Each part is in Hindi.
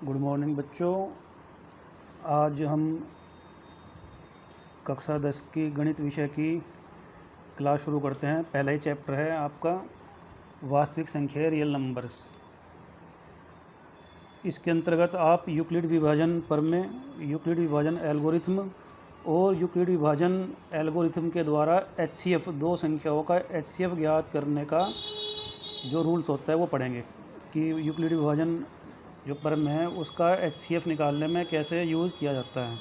गुड मॉर्निंग बच्चों। आज हम कक्षा 10 की गणित विषय की क्लास शुरू करते हैं। पहला ही चैप्टर है आपका वास्तविक संख्या रियल नंबर्स। इसके अंतर्गत आप यूक्लिड विभाजन प्रमेय, यूक्लिड विभाजन एल्गोरिथम और यूक्लिड विभाजन एल्गोरिथम के द्वारा एचसीएफ, दो संख्याओं का एचसीएफ ज्ञात करने का जो रूल्स होता है वो पढ़ेंगे कि यूक्लिड विभाजन जो प्रमेय है उसका एचसीएफ निकालने में कैसे यूज़ किया जाता है।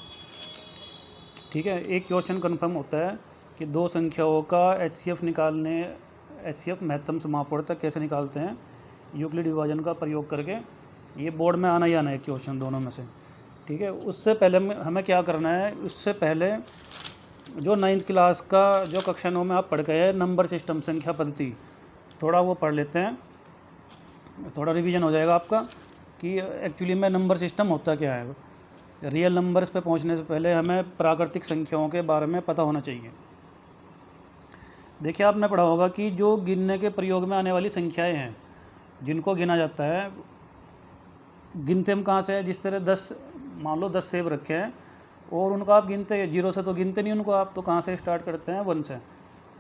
ठीक है, एक क्वेश्चन कन्फर्म होता है कि दो संख्याओं का एचसीएफ निकालने, एचसीएफ महत्तम समापवर्तक कैसे निकालते हैं यूक्लिड विभाजन का प्रयोग करके। ये बोर्ड में आना ही आना है क्वेश्चन दोनों में से। ठीक है, उससे पहले हमें क्या करना है, उससे पहले जो 9th क्लास का जो कक्षा 9 में आप पढ़ गए हैं नंबर सिस्टम, संख्या पद्धति, थोड़ा वो पढ़ लेते हैं, थोड़ा रिवीजन हो जाएगा आपका कि एक्चुअली में नंबर सिस्टम होता क्या है। रियल नंबर्स पे पहुंचने से पहले हमें प्राकृतिक संख्याओं के बारे में पता होना चाहिए। देखिए, आपने पढ़ा होगा कि जो गिनने के प्रयोग में आने वाली संख्याएं हैं जिनको गिना जाता है, गिनते हम कहाँ से है। जिस तरह 10, मान लो 10 सेब रखे हैं और उनका आप गिनते, 0 से तो गिनते नहीं उनको, आप तो कहाँ से स्टार्ट करते हैं, 1 से।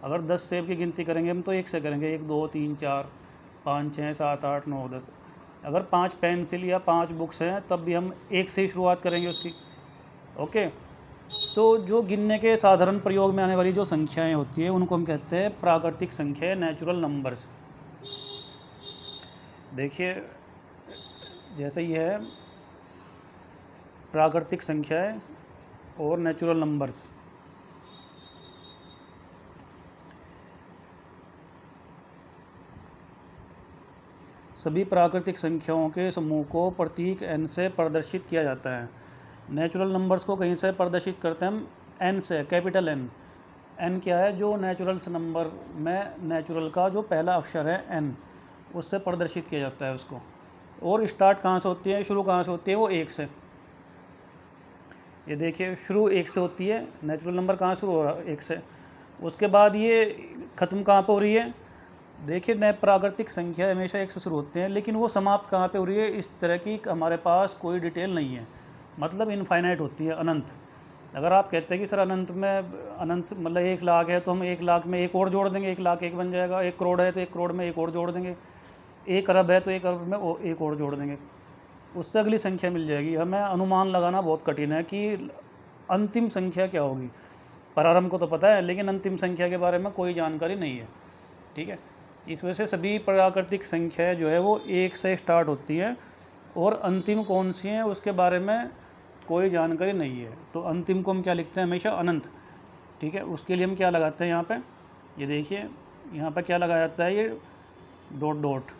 अगर 10 सेब की गिनती करेंगे हम तो 1 से करेंगे, 1 2 3 4 5 6 7 8 9 10। अगर 5 पेंसिल या 5 बुक्स हैं तब भी हम 1 से ही शुरुआत करेंगे उसकी। ओके, तो जो गिनने के साधारण प्रयोग में आने वाली जो संख्याएं होती है उनको हम कहते हैं प्राकृतिक संख्या, नेचुरल नंबर्स। देखिए, जैसे ये है प्राकृतिक संख्याएं और नेचुरल नंबर्स। सभी प्राकृतिक संख्याओं के समूह को प्रतीक n से प्रदर्शित किया जाता है। नेचुरल नंबर्स को कहीं से प्रदर्शित करते हैं हम n से, कैपिटल N। n क्या है, जो नेचुरल्स नंबर में नेचुरल का जो पहला अक्षर है n, उससे प्रदर्शित किया जाता है उसको। और स्टार्ट कहाँ से होती है, शुरू कहाँ से होती है, वो 1 से। ये देखिए, शुरू 1 से होती है, नेचुरल नंबर कहाँ शुरू हो रहा है, 1 से। उसके बाद ये ख़त्म कहाँ पर हो रही है, देखिए नए प्राकृतिक संख्या हमेशा 1 से शुरू होते हैं, लेकिन वो समाप्त कहाँ पे हो रही है, इस तरह की हमारे पास कोई डिटेल नहीं है। मतलब इनफाइनाइट होती है, अनंत। अगर आप कहते हैं कि सर अनंत में, अनंत मतलब 1 लाख है तो हम 1 लाख में एक और जोड़ देंगे, 1 लाख एक बन जाएगा। 1 करोड़ है तो 1 करोड़ में एक और जोड़ देंगे। 1 अरब है तो 1 अरब में एक और जोड़ देंगे, उससे अगली संख्या मिल जाएगी। हमें अनुमान लगाना बहुत कठिन है कि अंतिम संख्या क्या होगी। प्रारंभ को तो पता है, लेकिन अंतिम संख्या के बारे में कोई जानकारी नहीं है। ठीक है, इस वजह से सभी प्राकृतिक संख्याएं जो है वो 1 से स्टार्ट होती है और अंतिम कौन सी है उसके बारे में कोई जानकारी नहीं है। तो अंतिम को हम क्या लिखते हैं, हमेशा अनंत। ठीक है, उसके लिए हम क्या लगाते हैं यहाँ पे, ये देखिए यहाँ पे क्या लगाया जाता है, ये डॉट डॉट।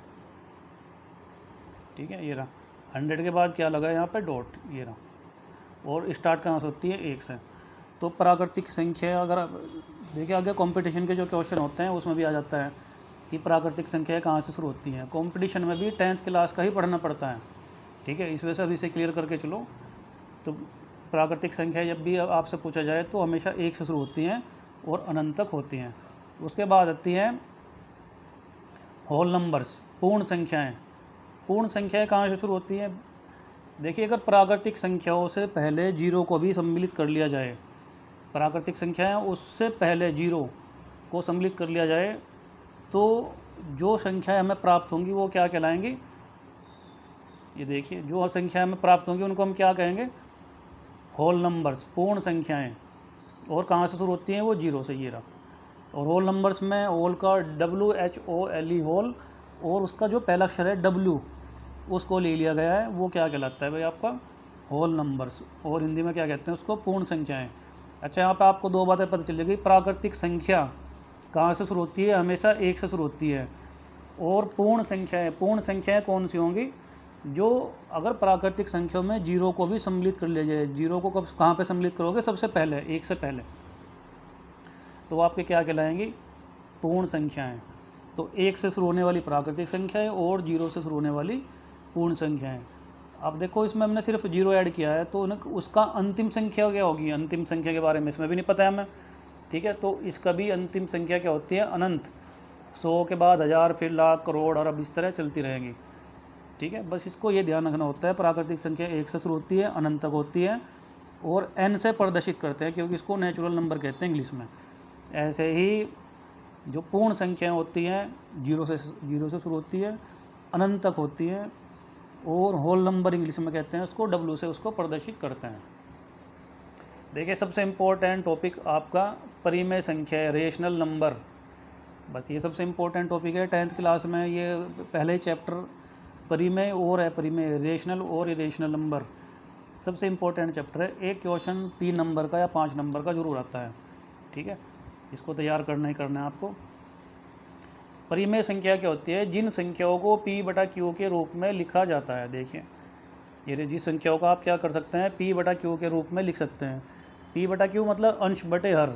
ठीक है, ये रहा 100 के बाद क्या लगा यहाँ पे, डॉट, ये रहा। और स्टार्ट कहाँ से होती है, 1 से। तो प्राकृतिक संख्या, अगर देखिए आगे कंपटीशन के जो क्वेश्चन होते हैं उसमें भी आ जाता है कि प्राकृतिक संख्याएं कहाँ से शुरू होती हैं। कंपटीशन में भी 10th क्लास का ही पढ़ना पड़ता है। ठीक है, इस वजह से अभी से क्लियर करके चलो। तो प्राकृतिक संख्या जब भी आपसे पूछा जाए तो हमेशा 1 से शुरू होती हैं और अनंत तक होती हैं। उसके बाद आती हैं होल नंबर्स, पूर्ण संख्याएँ। पूर्ण संख्याएँ कहाँ से शुरू होती हैं, देखिए अगर प्राकृतिक संख्याओं से पहले 0 को भी सम्मिलित कर लिया जाए, प्राकृतिक संख्याएँ उससे पहले 0 को सम्मिलित कर लिया जाए तो जो संख्याएं हमें प्राप्त होंगी वो क्या कहलाएंगी। ये देखिए, जो संख्याएं हमें प्राप्त होंगी उनको हम क्या कहेंगे, होल नंबर्स, पूर्ण संख्याएं। और कहाँ से शुरू होती हैं, वो 0 से, ये रहा। और होल नंबर्स में होल का WHOLE, होल, और उसका जो पहला अक्षर है W, उसको ले लिया गया है, वो क्या कहलाता है भाई, आपका होल नंबर्स। और हिंदी में क्या कहते हैं उसको, पूर्ण संख्याएँ। अच्छा, यहाँ पर आपको 2 बातें पता चलेगी। प्राकृतिक संख्या कहाँ से शुरू होती है, हमेशा 1 से शुरू होती है। और पूर्ण संख्याएं कौन सी होंगी, जो अगर प्राकृतिक संख्याओं में 0 को भी सम्मिलित कर लिया जाए। 0 को कब, कहाँ पे सम्मिलित करोगे, सबसे पहले, 1 से पहले, तो आपके क्या कहलाएंगी, पूर्ण संख्याएं। तो 1 से शुरू होने वाली प्राकृतिक संख्याएं और 0 से शुरू होने वाली पूर्ण संख्याएं। अब देखो, इसमें हमने सिर्फ 0 ऐड किया है तो उसका अंतिम संख्या क्या होगी, अंतिम संख्या के बारे में इसमें भी नहीं पता है हमें। ठीक है, तो इसका भी अंतिम संख्या क्या होती है, अनंत। 100 के बाद 1000, फिर लाख, करोड़, अरब, इस तरह चलती रहेंगी। ठीक है, बस इसको ये ध्यान रखना होता है। प्राकृतिक संख्या 1 से शुरू होती है, अनंत तक होती है और n से प्रदर्शित करते हैं, क्योंकि इसको नेचुरल नंबर कहते हैं इंग्लिश में। ऐसे ही जो पूर्ण संख्याएं होती हैं जीरो से शुरू होती है, अनंत तक होती है, और होल नंबर इंग्लिश में कहते हैं उसको, W से उसको प्रदर्शित करते हैं। देखिए, सबसे इम्पोर्टेंट टॉपिक आपका परिमेय संख्या है, रेशनल नंबर। बस ये सबसे इम्पोर्टेंट टॉपिक है 10th क्लास में। ये पहले चैप्टर परिमेय और अपरिमेय, रेशनल और इरेशनल नंबर, सबसे इम्पोर्टेंट चैप्टर है। एक क्वेश्चन 3 नंबर का या 5 नंबर का जरूर आता है, ठीक है, इसको तैयार करना ही करना है आपको। परिमेय संख्या क्या होती है? जिन संख्याओं को P/Q के रूप में लिखा जाता है। देखिए, ये जिस संख्याओं का आप क्या कर सकते हैं, P/Q के रूप में लिख सकते हैं। P/Q मतलब अंश बटे हर,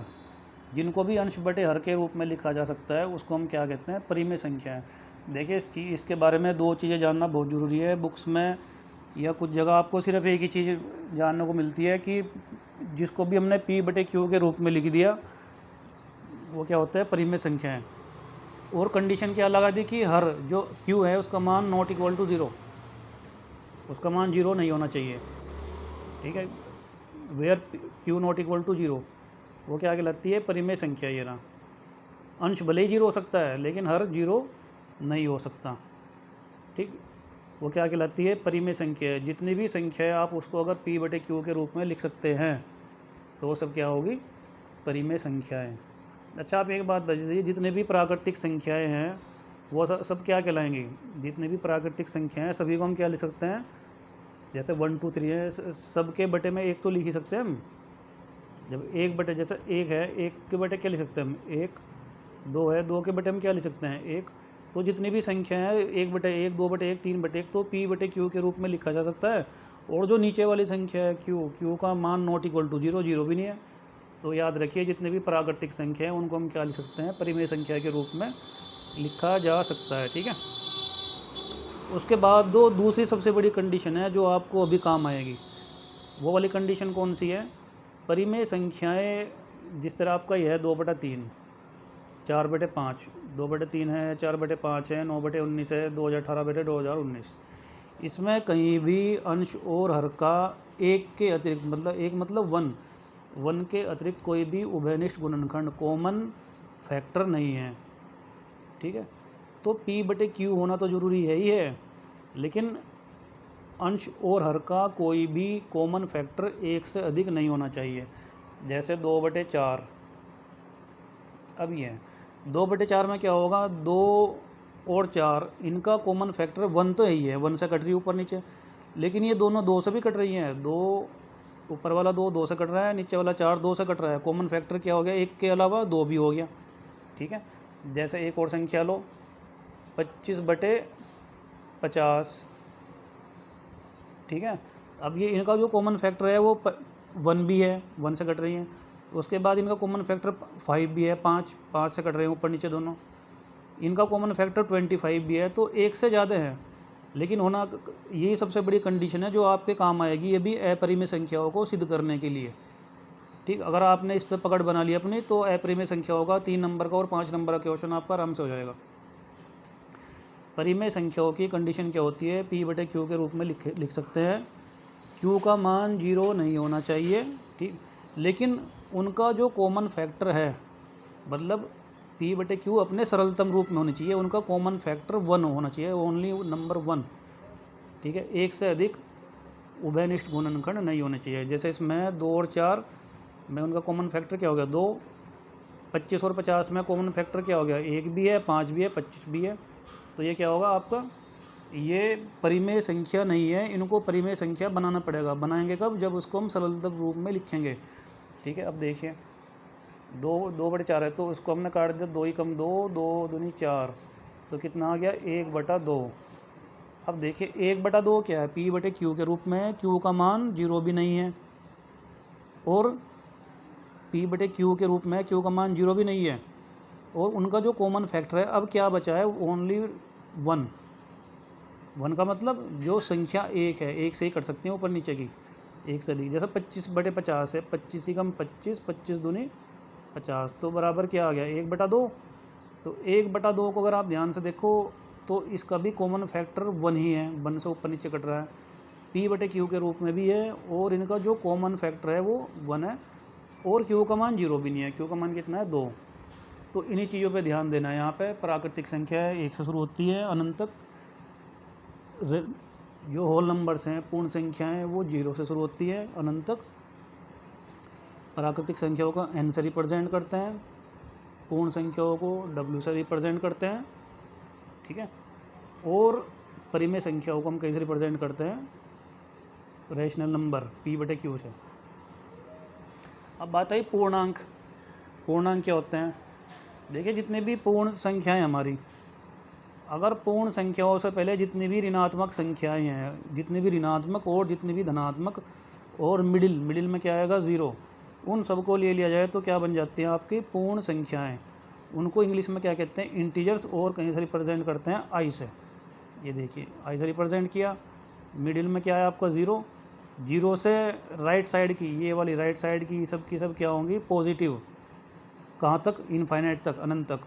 जिनको भी अंश बटे हर के रूप में लिखा जा सकता है उसको हम क्या कहते हैं? परिमेय संख्या है। देखिए, इसके बारे में 2 चीज़ें जानना बहुत ज़रूरी है। बुक्स में या कुछ जगह आपको सिर्फ एक ही चीज़ जानने को मिलती है कि जिसको भी हमने P/Q के रूप में लिख दिया वो क्या होता है? परिमेय संख्या है। और कंडीशन क्या लगा दी कि हर जो Q है उसका मान नॉट इक्वल टू 0, उसका मान 0 नहीं होना चाहिए, ठीक है। Where Q not equal to 0 वो क्या कहलाती है? परिमेय संख्या। ये ना, अंश भले ही 0 हो सकता है लेकिन हर 0 नहीं हो सकता, ठीक, वो क्या कहलाती है? परिमेय संख्या है। जितनी भी संख्या है आप उसको अगर P/Q के रूप में लिख सकते हैं तो वो सब क्या होगी? परिमेय संख्या है। अच्छा, आप एक बात बता दीजिए, जितने भी प्राकृतिक संख्याएं हैं वो सब क्या कहलाएंगी? जितनी भी प्राकृतिक संख्याएं हैं सभी को हम क्या लिख सकते हैं? जैसे 1 2 3 है, सबके बटे में 1 तो लिख ही सकते हैं हम। जब 1 बटे, जैसे 1 है, 1 के बटे क्या लिख सकते हैं हम? 1। 2 है, 2 के बटे हम क्या लिख सकते हैं? 1। तो जितनी भी संख्या है 1/1, 2/1, 3/1 तो P/Q के रूप में लिखा जा सकता है। और जो नीचे वाली संख्या है Q का मान नॉट इक्वल टू 0, 0 भी नहीं है। तो याद रखिए, जितने भी प्राकृतिक संख्या है उनको हम क्या लिख सकते हैं? परिमेय संख्या के रूप में लिखा जा सकता है, ठीक है। उसके बाद दूसरी सबसे बड़ी कंडीशन है जो आपको अभी काम आएगी। वो वाली कंडीशन कौन सी है? परिमेय संख्याएं जिस तरह आपका यह है 2/3, 4/5, 2/3 है, 4/5 है, 9/19 है, 2018/2019। इसमें कहीं भी अंश और हर का एक के अतिरिक्त, मतलब 1 के अतिरिक्त कोई भी उभयनिष्ठ गुणनखंड, कॉमन फैक्टर नहीं है, ठीक है। तो P/Q होना तो ज़रूरी है ही है, लेकिन अंश और हर का कोई भी कॉमन फैक्टर 1 से अधिक नहीं होना चाहिए। जैसे 2/4, अब ये 2/4 में क्या होगा? 2 और 4 इनका कॉमन फैक्टर 1 तो है ही है, 1 से कट रही है ऊपर नीचे, लेकिन ये दोनों 2 से भी कट रही हैं। 2 ऊपर वाला 2 से कट रहा है, नीचे वाला 4 2 से कट रहा है। कॉमन फैक्टर क्या हो गया? 1 के अलावा 2 भी हो गया, ठीक है। जैसे एक और संख्या लो, 25/50, ठीक है। अब ये इनका जो कॉमन फैक्टर है वो 1 भी है, 1 से कट रही है। उसके बाद इनका कॉमन फैक्टर 5 भी है, 5 से कट रहे हैं ऊपर नीचे दोनों। इनका कॉमन फैक्टर 25 भी है, तो 1 से ज़्यादा है। लेकिन होना, यही सबसे बड़ी कंडीशन है जो आपके काम आएगी, ये भी अपरिमेय संख्याओं को सिद्ध करने के लिए, ठीक। अगर आपने इस पर पकड़ बना ली अपनी, तो अपरिमेय संख्याओं का 3 नंबर का और 5 नंबर का क्वेश्चन आपका आराम से हो जाएगा। परिमेय संख्याओं की कंडीशन क्या होती है? P/Q के रूप में लिख सकते हैं। Q का मान 0 नहीं होना चाहिए, ठीक, लेकिन उनका जो कॉमन फैक्टर है, मतलब P/Q अपने सरलतम रूप में होनी चाहिए, उनका कॉमन फैक्टर 1 होना चाहिए, ओनली नंबर 1, ठीक है। 1 से अधिक उभयनिष्ठ गुणनखंड नहीं होने चाहिए। जैसे इसमें 2 और 4 में उनका कॉमन फैक्टर क्या हो गया? 2। 25 और 50 में कॉमन फैक्टर क्या हो गया? 1 भी है, 5 भी है, 25 भी है। तो ये क्या होगा आपका? ये परिमेय संख्या नहीं है, इनको परिमेय संख्या बनाना पड़ेगा। बनाएंगे कब? जब उसको हम सरलतम रूप में लिखेंगे, ठीक है। अब देखिए, 2/4 है तो उसको हमने काट दिया, 2 ही कम 2, 2 दूनी 4, तो कितना आ गया? 1/2। अब देखिए 1/2 क्या है? P/Q के रूप में। Q का मान 0 भी नहीं है, और P/Q के रूप में Q का मान 0 भी नहीं है, और उनका जो कॉमन फैक्टर है, अब क्या बचा है? ओनली 1। 1 का मतलब जो संख्या 1 है, 1 से ही कट सकते हैं ऊपर नीचे की, 1 से अधिक। जैसे 25/50 है, 25 ही कम 25, 25 दूनी 50, तो बराबर क्या आ गया? 1/2। तो 1/2 को अगर आप ध्यान से देखो, तो इसका भी कॉमन फैक्टर 1 ही है, 1 से ऊपर नीचे कट रहा है। P/Q के रूप में भी है और इनका जो कॉमन फैक्टर है वो 1 है और Q का मान 0 भी नहीं है। Q का मान कितना है 2। तो इन्हीं चीज़ों पे ध्यान देना है। यहाँ पे प्राकृतिक संख्या है 1 से शुरू होती है अनंत तक। जो होल नंबर्स हैं पूर्ण संख्याएं वो 0 से शुरू होती है अनंत तक। प्राकृतिक संख्याओं का n से रिप्रेजेंट करते हैं, पूर्ण संख्याओं को w से रिप्रेजेंट करते हैं, ठीक है। और परिमेय संख्याओं को हम कैसे रिप्रेजेंट करते हैं, रैशनल नंबर P/Q से। अब बात आई पूर्णांक। पूर्णांक क्या होते हैं? देखिए जितनी भी पूर्ण संख्याएं हमारी, अगर पूर्ण संख्याओं से पहले जितनी भी ऋणात्मक संख्याएं हैं, जितनी भी ऋणात्मक और जितनी भी धनात्मक और मिडिल में क्या आएगा 0, उन सबको ले लिया जाए तो क्या बन जाती हैं आपकी पूर्ण संख्याएं। उनको इंग्लिश में क्या कहते हैं, इंटीजर्स, और कहीं से रिप्रेजेंट करते हैं आई से। ये देखिए आई से रिप्रेजेंट किया। मिडिल में क्या है आपका 0, 0 से राइट साइड की, ये वाली राइट साइड की सब क्या होंगी पॉजिटिव, कहाँ तक, इनफाइनाइट तक, अनंत तक।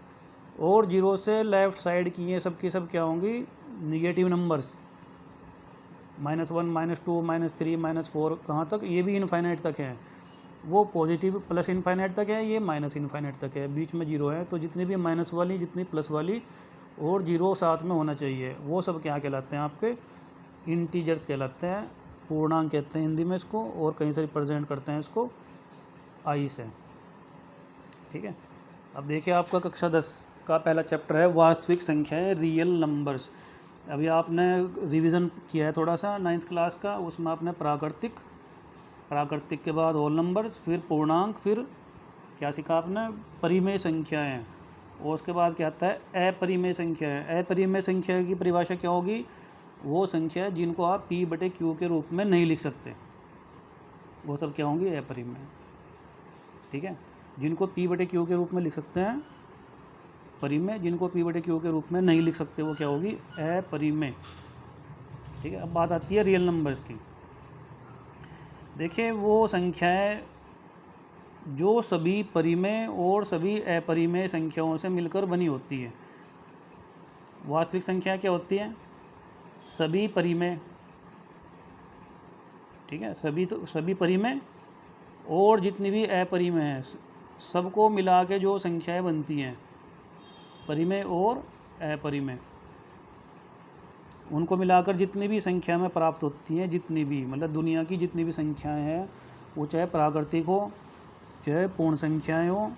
और 0 से लेफ़्ट साइड की ये सब क्या होंगी निगेटिव नंबर्स, -1 -2 -3 -4, कहाँ तक, ये भी इनफाइनाइट तक है। वो पॉजिटिव प्लस इनफाइनाइट तक है, ये माइनस इनफाइनाइट तक है, बीच में 0 है। तो जितनी भी माइनस वाली, जितनी प्लस वाली और 0 साथ में होना चाहिए, वो सब क्या कहलाते हैं आपके इंटीजर्स कहलाते हैं। पूर्णांक कहते हैं हिंदी में इसको, और कहीं से रिप्रेजेंट करते हैं इसको आई से, ठीक है। अब देखिए आपका कक्षा 10 का पहला चैप्टर है वास्तविक संख्याएं, रियल नंबर्स। अभी आपने रिवीजन किया है थोड़ा सा 9th क्लास का, उसमें आपने प्राकृतिक के बाद होल नंबर्स, फिर पूर्णांक, फिर क्या सीखा आपने, परिमेय संख्याएं, और उसके बाद क्या आता है अपरिमेय संख्याएं। अपरिमेय संख्या की परिभाषा क्या होगी, वो संख्या जिनको आप P/Q के रूप में नहीं लिख सकते, वो सब क्या होंगी अपरिमेय, ठीक है। जिनको P/Q के रूप में लिख सकते हैं परिमेय, जिनको P/Q के रूप में नहीं लिख सकते वो क्या होगी अपरिमेय, ठीक है। अब बात आती है रियल नंबर्स की। देखिए वो संख्याएं जो सभी परिमेय और सभी अपरिमेय संख्याओं से मिलकर बनी होती है। वास्तविक संख्या क्या होती है, सभी परिमेय, ठीक है, सभी परिमेय और जितनी भी अपरिमेय हैं सबको मिला के जो संख्याएं बनती हैं, परिमेय और अपरिमेय, उनको मिलाकर जितनी भी संख्या में प्राप्त होती हैं, जितनी भी मतलब दुनिया की जितनी भी संख्याएं हैं, वो चाहे प्राकृतिक हो, चाहे पूर्ण संख्याएं हो,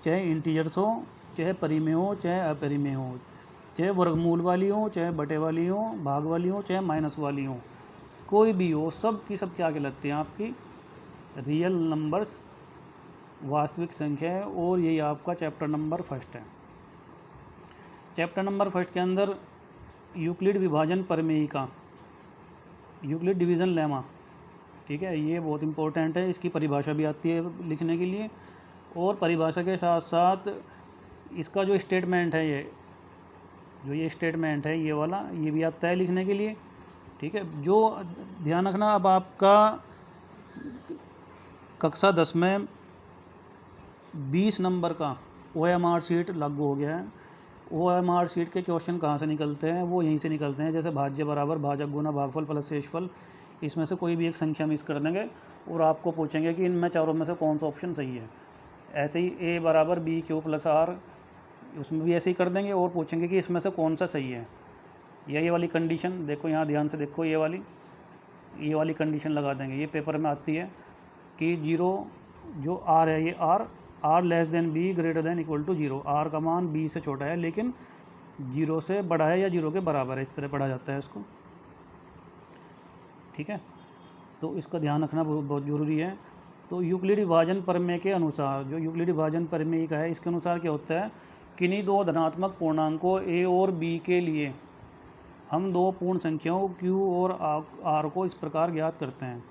चाहे इंटीजर्स हो, चाहे परिमेय हो, चाहे अपरिमेय हो, चाहे वर्गमूल वाली हो, चाहे बटे वाली हो, भाग वाली हो, चाहे माइनस वाली हो, कोई भी हो, सब की सब क्या कहलाती हैं आपकी रियल नंबर्स, वास्तविक संख्या है। और यही आपका चैप्टर नंबर 1 है। चैप्टर नंबर 1 के अंदर यूक्लिड विभाजन प्रमेयिका, यूक्लिड डिवीज़न लेमा, ठीक है, ये बहुत इंपॉर्टेंट है। इसकी परिभाषा भी आती है लिखने के लिए, और परिभाषा के साथ साथ इसका जो स्टेटमेंट है, ये स्टेटमेंट है ये वाला, ये भी आता है लिखने के लिए, ठीक है। जो ध्यान रखना, अब आपका कक्षा 10 में 20 नंबर का OMR शीट लागू हो गया है। OMR शीट के क्वेश्चन कहाँ से निकलते हैं, वो यहीं से निकलते हैं। जैसे भाज्य बराबर, भाजक गुना, भागफल प्लस शेषफल, इसमें से कोई भी एक संख्या मिस कर देंगे और आपको पूछेंगे कि इनमें चारों में से कौन सा ऑप्शन सही है। ऐसे ही A बराबर BQ प्लस R, उसमें भी ऐसे ही कर देंगे और पूछेंगे कि इसमें से कौन सा सही है। ये वाली कंडीशन देखो, यहाँ ध्यान से देखो, ये वाली कंडीशन लगा देंगे। ये पेपर में आती है कि 0 जो R है, ये R less than B greater than equal to 0, R का मान B से छोटा है लेकिन 0 से बड़ा है या 0 के बराबर है, इस तरह पढ़ा जाता है इसको, ठीक है। तो इसका ध्यान रखना बहुत ज़रूरी है। तो यूक्लिड विभाजन प्रमेय के अनुसार, जो यूक्लिड विभाजन प्रमेय का है, इसके अनुसार क्या होता है, किन्हीं दो धनात्मक पूर्णांकों A और B के लिए हम दो पूर्ण संख्याओं Q और R को इस प्रकार ज्ञात करते हैं।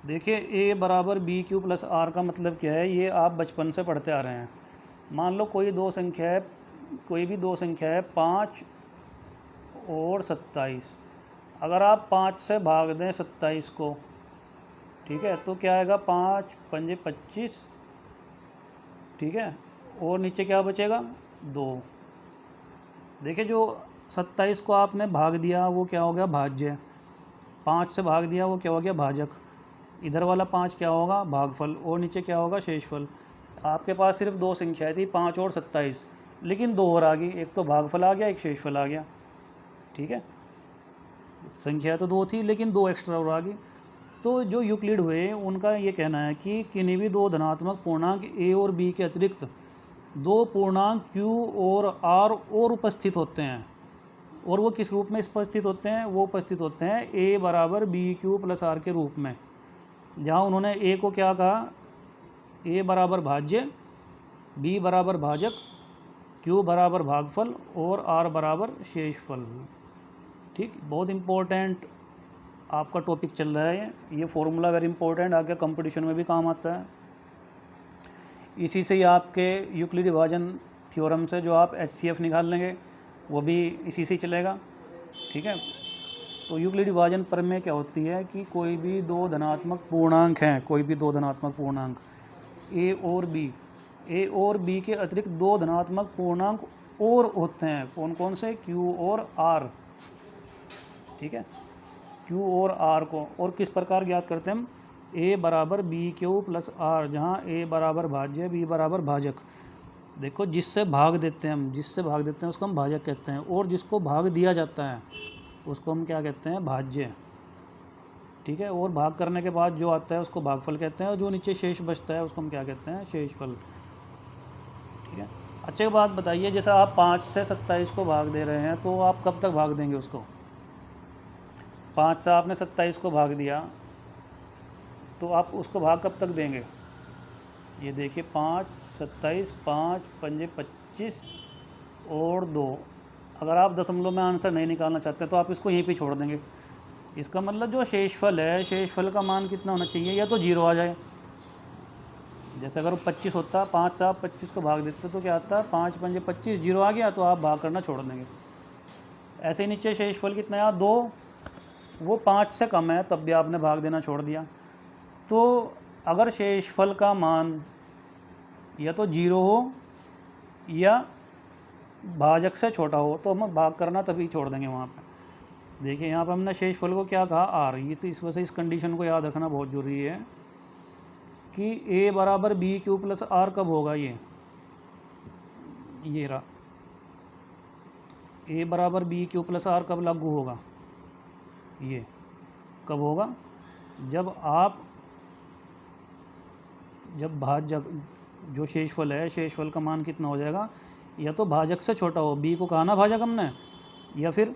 देखिए A बराबर BQ प्लस R का मतलब क्या है, ये आप बचपन से पढ़ते आ रहे हैं। मान लो कोई भी दो संख्या है 5 और 27, अगर आप 5 से भाग दें 27 को, ठीक है, तो क्या आएगा, 5 पंजे 25, ठीक है, और नीचे क्या बचेगा 2, देखिए जो 27 को आपने भाग दिया वो क्या हो गया, भाज्य। 5 से भाग दिया वो क्या हो गया, भाजक। इधर वाला 5 क्या होगा, भागफल। और नीचे क्या होगा, शेषफल। आपके पास सिर्फ दो संख्याएं थी, 5 और 27, लेकिन दो और आ गई, एक तो भागफल आ गया, एक शेषफल आ गया। ठीक है, संख्या तो दो थी लेकिन दो एक्स्ट्रा और आ गई। तो जो यूक्लिड हुए उनका ये कहना है कि किन्हीं भी दो धनात्मक पूर्णांक ए और बी के अतिरिक्त दो पूर्णांक क्यू और आर और उपस्थित होते हैं। और वो किस रूप में उपस्थित होते हैं, वो उपस्थित होते हैं ए बराबर बी क्यू प्लस आर के रूप में। जहाँ उन्होंने ए को क्या कहा, ए बराबर भाज्य, बी बराबर भाजक, क्यू बराबर भागफल और आर बराबर शेषफल। ठीक, बहुत इम्पोर्टेंट आपका टॉपिक चल रहा है ये फॉर्मूला, वेरी इंपॉर्टेंट, आगे कंपटीशन में भी काम आता है। इसी से ही आपके यूक्लिड विभाजन थ्योरम से जो आप HCF निकाल लेंगे वो भी इसी से ही चलेगा। ठीक है, तो यूक्लिड विभाजन प्रमेय क्या होती है कि कोई भी दो धनात्मक पूर्णांक हैं, कोई भी दो धनात्मक पूर्णांक ए और बी के अतिरिक्त दो धनात्मक पूर्णांक और होते हैं। कौन कौन से, क्यू और आर। ठीक है, क्यू और आर को और किस प्रकार ज्ञात करते हैं हम, ए बराबर बी क्यू प्लस आर, जहाँ ए बराबर भाज्य, बी बराबर भाजक। देखो जिससे भाग देते हैं हम, जिससे भाग देते हैं उसको हम भाजक कहते हैं, और जिसको भाग दिया जाता है उसको हम क्या कहते हैं, भाज्य। ठीक है, और भाग करने के बाद जो आता है उसको भागफल कहते हैं, और जो नीचे शेष बचता है उसको हम क्या कहते हैं, शेषफल। ठीक है, अच्छी बात बताइए, जैसे आप 5 से 27 को भाग दे रहे हैं तो आप कब तक भाग देंगे उसको। 5 से आपने 27 को भाग दिया तो आप उसको भाग कब तक देंगे, ये देखिए 5, 27, 5 पंजे 25 और 2। अगर आप दशमलव में आंसर नहीं निकालना चाहते तो आप इसको यहीं पे छोड़ देंगे। इसका मतलब जो शेषफल है, शेषफल का मान कितना होना चाहिए, या तो 0 आ जाए। जैसे अगर वो 25 होता, 5 से आप 25 को भाग देते तो क्या आता, 5 पंजे 25, 0 आ गया तो आप भाग करना छोड़ देंगे। ऐसे ही नीचे शेषफल कितना है, 2, वो 5 से कम है तब भी आपने भाग देना छोड़ दिया। तो अगर शेषफल का मान या तो 0 हो या भाजक से छोटा हो तो हम भाग करना तभी छोड़ देंगे वहाँ पे। देखिए यहाँ पे हमने शेषफल को क्या कहा, आर। ये तो इस वजह से इस कंडीशन को याद रखना बहुत ज़रूरी है कि ए बराबर बी क्यू प्लस आर कब होगा, ये रहा, ए बराबर बी क्यू प्लस आर कब लागू होगा, ये कब होगा, जब भाजक जो शेषफल है, शेषफल का मान कितना हो जाएगा, या तो भाजक से छोटा हो, बी को कहा ना भाजक हमने, या फिर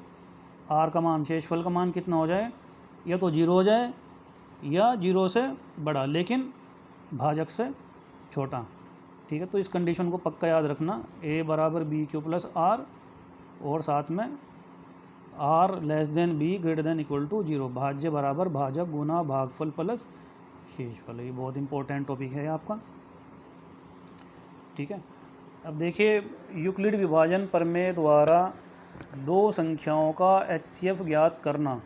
आर का मान, शेषफल का मान कितना हो जाए, या तो 0 हो जाए या 0 से बड़ा लेकिन भाजक से छोटा। ठीक है, तो इस कंडीशन को पक्का याद रखना, ए बराबर बी क्यू प्लस आर और साथ में R less than B greater than equal to 0, भाज्य बराबर भाजक गुना भागफल प्लस शेषफल। ये बहुत इंपॉर्टेंट टॉपिक है आपका। ठीक है, अब देखिए यूक्लिड विभाजन प्रमेय द्वारा दो संख्याओं का HCF ज्ञात करना,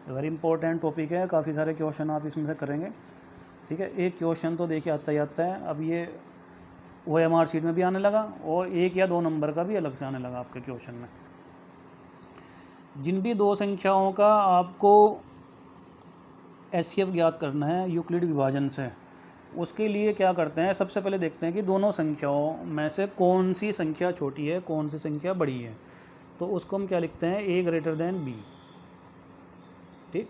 वेरी इंपॉर्टेंट टॉपिक है। काफ़ी सारे क्वेश्चन आप इसमें से करेंगे। ठीक है, एक क्वेश्चन तो देखिए आता ही आता है, अब ये OMR शीट में भी आने लगा और 1 या 2 नंबर का भी अलग से आने लगा आपके क्वेश्चन में। जिन भी दो संख्याओं का आपको HCF ज्ञात करना है यूक्लिड विभाजन से, उसके लिए क्या करते हैं, सबसे पहले देखते हैं कि दोनों संख्याओं में से कौन सी संख्या छोटी है, कौन सी संख्या बड़ी है। तो उसको हम क्या लिखते हैं, A ग्रेटर देन B। ठीक,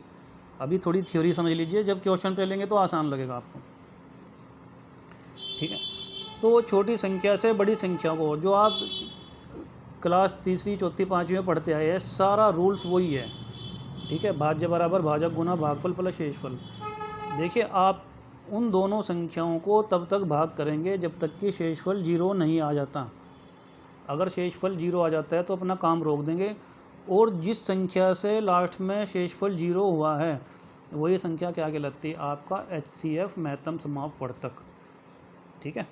अभी थोड़ी थ्योरी समझ लीजिए, जब क्वेश्चन पे लेंगे तो आसान लगेगा आपको। ठीक है, तो छोटी संख्या से बड़ी संख्या को, जो आप क्लास 3री 4th 5वीं में पढ़ते आए हैं, सारा रूल्स वही है। ठीक है, भाज्य बराबर भाजक गुना भागफल प्लस शेषफल। देखिए आप उन दोनों संख्याओं को तब तक भाग करेंगे जब तक कि शेषफल 0 नहीं आ जाता। अगर शेषफल 0 आ जाता है तो अपना काम रोक देंगे, और जिस संख्या से लास्ट में शेषफल 0 हुआ है वही संख्या क्या कहलाती है, आपका HCF महत्तम समाप्त वर्तक। ठीक है,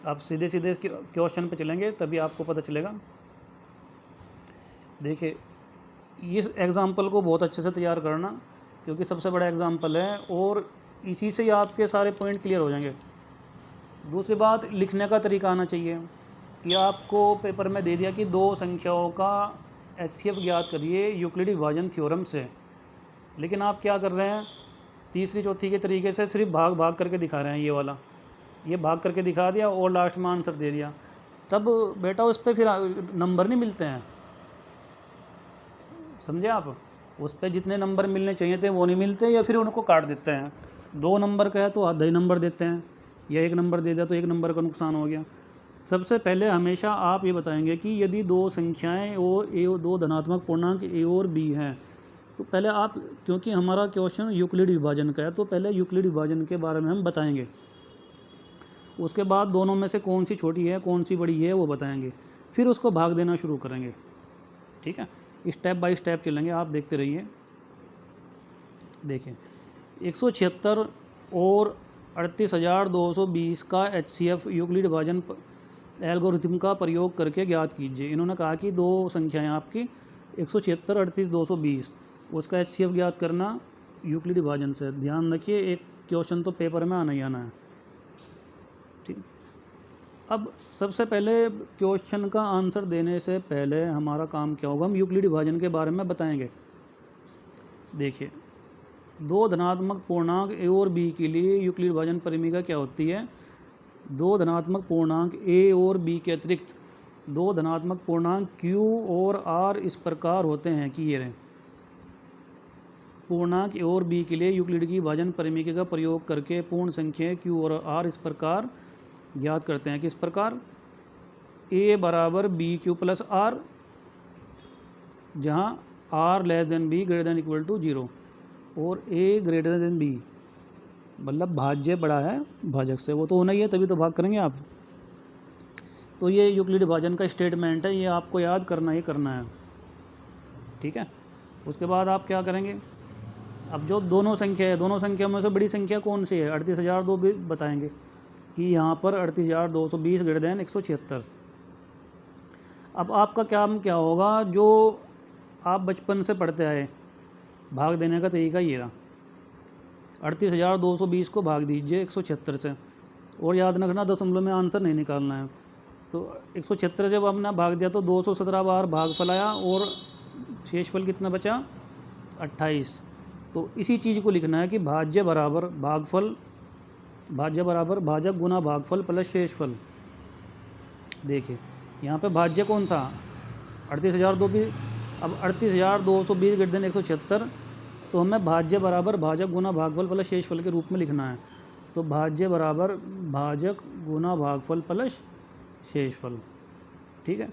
आप सीधे सीधे इस क्वेश्चन पे चलेंगे तभी आपको पता चलेगा। देखिए इस एग्ज़ाम्पल को बहुत अच्छे से तैयार करना, क्योंकि सबसे बड़ा एग्ज़ाम्पल है और इसी से ही आपके सारे पॉइंट क्लियर हो जाएंगे। दूसरी बात, लिखने का तरीका आना चाहिए कि आपको पेपर में दे दिया कि दो संख्याओं का HCF ज्ञात करिए यूक्लिडी विभाजन थ्योरम से, लेकिन आप क्या कर रहे हैं, तीसरी चौथी के तरीके से सिर्फ भाग भाग करके दिखा रहे हैं। ये वाला ये भाग करके दिखा दिया और लास्ट में आंसर दे दिया, तब बेटा उस पर फिर नंबर नहीं मिलते हैं, समझे आप। उस पर जितने नंबर मिलने चाहिए थे वो नहीं मिलते, या फिर उनको काट देते हैं। 2 नंबर का है तो आधा ही नंबर देते हैं, या 1 नंबर दे दिया तो 1 नंबर का नुकसान हो गया। सबसे पहले हमेशा आप ये बताएंगे कि यदि दो संख्याएं और दो धनात्मक पूर्णांक A और B हैं, तो पहले आप, क्योंकि हमारा क्वेश्चन यूक्लिड विभाजन का है, तो पहले यूक्लिड विभाजन के बारे में हम बताएंगे। उसके बाद दोनों में से कौन सी छोटी है कौन सी बड़ी है वो बताएंगे, फिर उसको भाग देना शुरू करेंगे। ठीक है, स्टेप बाय स्टेप चलेंगे, आप देखते रहिए। देखिए 176 और 38,220 का HCF यूक्लिड विभाजन एल्गोरिथम का प्रयोग करके ज्ञात कीजिए। इन्होंने कहा कि दो संख्याएं आपकी 176, 38, 220, उसका HCF ज्ञात करना यूक्लिड विभाजन से। ध्यान रखिए, एक क्वेश्चन तो पेपर में आना ही आना है। ठीक, अब सबसे पहले क्वेश्चन का आंसर देने से पहले हमारा काम क्या होगा, हम यूक्लिड विभाजन के बारे में बताएंगे। देखिए, दो धनात्मक पूर्णांक A और B के लिए यूक्लिड विभाजन परिमीका क्या होती है। दो धनात्मक पूर्णांक A और B के अतिरिक्त दो धनात्मक पूर्णांक Q और R इस प्रकार होते हैं कि ये रहे। पूर्णांक A और B के लिए यूक्लिड की विभाजन परिमीका का प्रयोग करके पूर्ण संख्या Q और R इस प्रकार ज्ञात करते हैं। किस प्रकार, A बराबर BQ प्लस R, जहाँ R less than B greater than equal to 0 और A ग्रेटर देन B, मतलब भाज्य बड़ा है भाजक से, वो तो होना ही है, तभी तो भाग करेंगे आप। तो ये यूक्लिड विभाजन का स्टेटमेंट है, ये आपको याद करना ही करना है। ठीक है, उसके बाद आप क्या करेंगे, अब जो दोनों संख्या है, दोनों संख्या में से बड़ी संख्या कौन सी है, 38,002 भी बताएंगे कि यहाँ पर 38,220 ग्रेटर देन 176। अब आपका काम क्या होगा, जो आप बचपन से पढ़ते आए, भाग देने का तरीका ये रहा। 38,220 को भाग दीजिए 176 से, और याद रखना दशमलव में आंसर नहीं निकालना है। तो 176 जब आपने भाग दिया तो 217 बार भागफल आया और शेषफल कितना बचा, 28। तो इसी चीज़ को लिखना है कि भाज्य बराबर भागफल, भाज्य बराबर भाजक गुना भागफल प्लस शेषफल। देखिए यहाँ पे भाज्य कौन था, 38,002। अब 38,220 ग्रेटर देन 176, तो हमें भाज्य बराबर भाजक गुना भागफल प्लस शेषफल के रूप में लिखना है। तो भाज्य बराबर भाजक गुना भागफल प्लस शेषफल। ठीक है,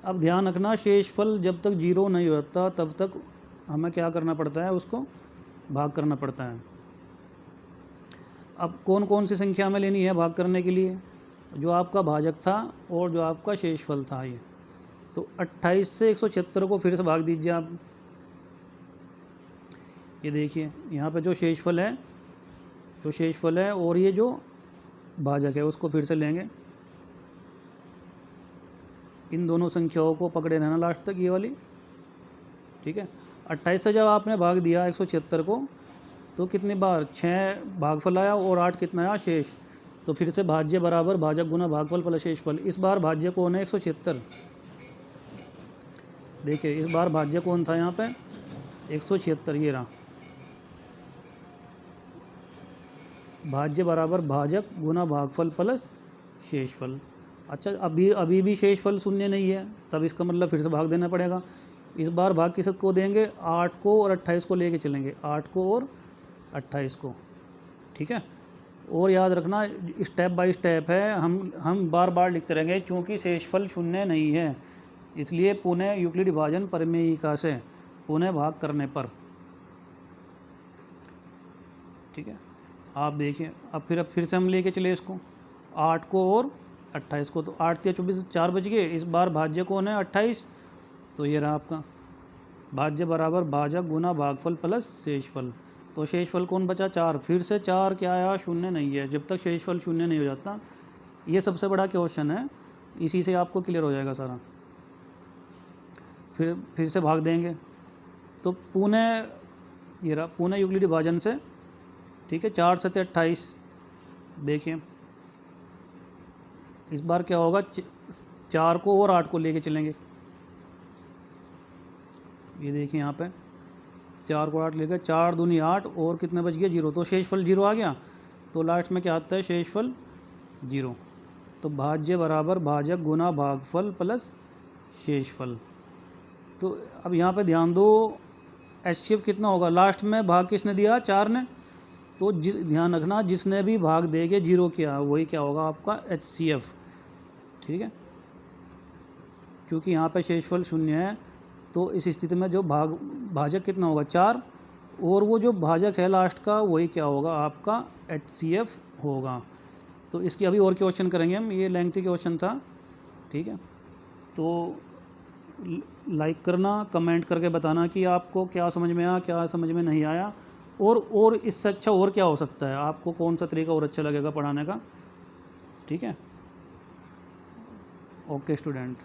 अब ध्यान रखना, शेषफल जब तक 0 नहीं होता तब तक हमें क्या करना पड़ता है, उसको भाग करना पड़ता है। अब कौन कौन सी संख्या में लेनी है भाग करने के लिए, जो आपका भाजक था और जो आपका शेषफल था ये। तो 28 से 176 को फिर से भाग दीजिए आप। ये देखिए यहाँ पे जो शेषफल है, और ये जो भाजक है उसको फिर से लेंगे। इन दोनों संख्याओं को पकड़े रहना लास्ट तक, ये वाली। ठीक है, 28 से जब आपने भाग दिया 176 को, तो कितनी बार, 6 भागफल आया और 8 कितना आया, शेष। तो फिर से भाज्य बराबर भाजक गुना भागफल प्लस शेषफल। इस बार भाज्य कौन है, 176। देखिए इस बार भाज्य कौन था यहाँ पे, 176, ये रहा। भाज्य बराबर भाजक गुना भागफल प्लस शेषफल। अच्छा, अभी भी शेषफल शून्य नहीं है, तब इसका मतलब फिर से भाग देना पड़ेगा। इस बार भाग किस को देंगे, 8 को और 28 को लेके चलेंगे, 8 को और 28 को। ठीक है, और याद रखना स्टेप बाय स्टेप है, हम बार बार लिखते रहेंगे, क्योंकि शेषफल शून्य नहीं है, इसलिए पुनः यूक्लिड विभाजन परिमेयिका से पुनः भाग करने पर। ठीक है, आप देखिए, अब फिर से हम लेके चले इसको, 8 को और 28 को। तो 8 या 24, 4 बच गए। इस बार भाज्य कौन है, 28। तो ये रहा आपका भाज्य बराबर भाजक गुना भागफल प्लस शेषफल। तो शेषफल कौन बचा, 4। फिर से 4 क्या आया, शून्य नहीं है। जब तक शेषफल शून्य नहीं हो जाता, ये सबसे बड़ा क्वेश्चन है, इसी से आपको क्लियर हो जाएगा सारा। फिर से भाग देंगे, तो पुनः ये रहा, पुनः यूक्लिड विभाजन से। ठीक है, 4 से 28। देखिए इस बार क्या होगा, 4 को और 8 को लेके चलेंगे। ये देखिए यहाँ पे 4 को 8 लेकर 4 दूनी 8 और कितने बच गया 0, तो शेषफल 0 आ गया। तो लास्ट में क्या आता है शेषफल 0। तो भाज्य बराबर भाजक गुना भागफल प्लस शेषफल। तो अब यहाँ पे ध्यान दो HCF कितना होगा, लास्ट में भाग किसने दिया 4 ने, तो ध्यान रखना जिसने भी भाग दे के 0 किया वही क्या होगा आपका HCF। ठीक है, क्योंकि यहाँ पे शेषफल 0 है तो इस स्थिति में जो भाजक कितना होगा 4, और वो जो भाजक है लास्ट का वही क्या होगा आपका HCF होगा। तो इसकी अभी और क्वेश्चन करेंगे हम, ये लेंथी क्वेश्चन था। ठीक है, तो लाइक करना, कमेंट करके बताना कि आपको क्या समझ में आया, क्या समझ में नहीं आया, और इससे अच्छा और क्या हो सकता है, आपको कौन सा तरीका और अच्छा लगेगा पढ़ाने का। ठीक है, ओके स्टूडेंट।